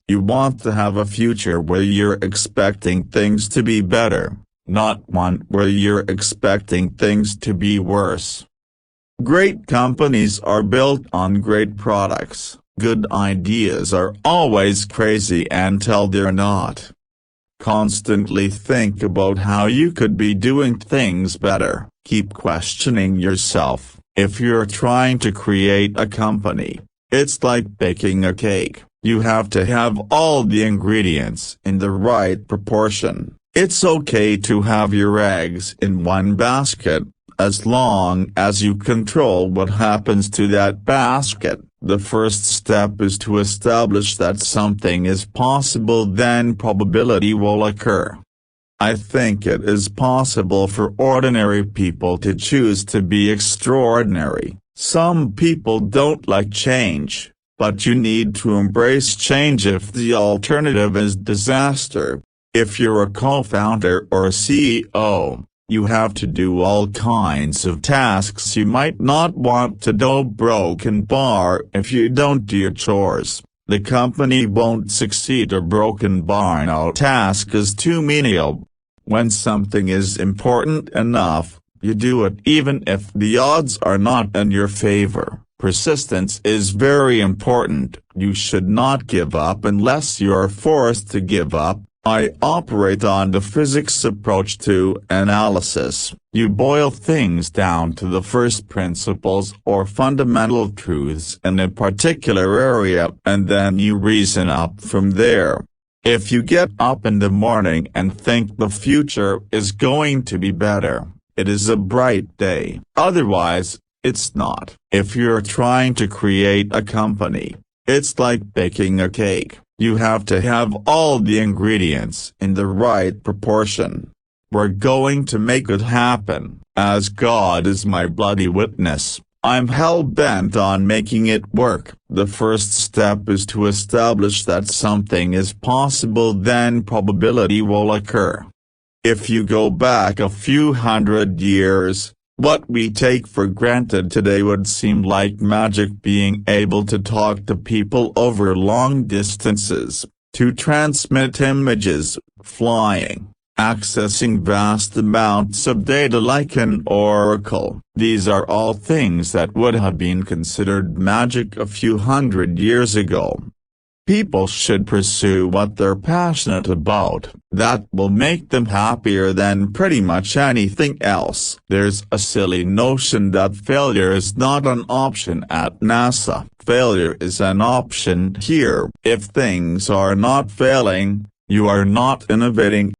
You want to have a future where you're expecting things to be better, not one where you're expecting things to be worse. Great companies are built on great products. Good ideas are always crazy until they're not. Constantly think about how you could be doing things better. Keep questioning yourself. If you're trying to create a company, it's like baking a cake. You have to have all the ingredients in the right proportion. It's okay to have your eggs in one basket, as long as you control what happens to that basket. The first step is to establish that something is possible, then probability will occur. I think it is possible for ordinary people to choose to be extraordinary. Some people don't like change, but you need to embrace change if the alternative is disaster. If you're a co-founder or a CEO, you have to do all kinds of tasks you might not want to do. Broken bar. If you don't do your chores, the company won't succeed. A broken bar. No task is too menial. When something is important enough, you do it even if the odds are not in your favor. Persistence is very important. You should not give up unless you are forced to give up. I operate on the physics approach to analysis. You boil things down to the first principles or fundamental truths in a particular area, and then you reason up from there. If you get up in the morning and think the future is going to be better, it is a bright day. Otherwise, it's not. If you're trying to create a company, it's like baking a cake. You have to have all the ingredients in the right proportion. We're going to make it happen. As God is my bloody witness, I'm hell-bent on making it work. The first step is to establish that something is possible, then probability will occur. If you go back a few hundred years, what we take for granted today would seem like magic. Being able to talk to people over long distances, to transmit images, flying, accessing vast amounts of data like an oracle. These are all things that would have been considered magic a few hundred years ago. People should pursue what they're passionate about. That will make them happier than pretty much anything else. There's a silly notion that failure is not an option at NASA. Failure is an option here. If things are not failing, you are not innovating.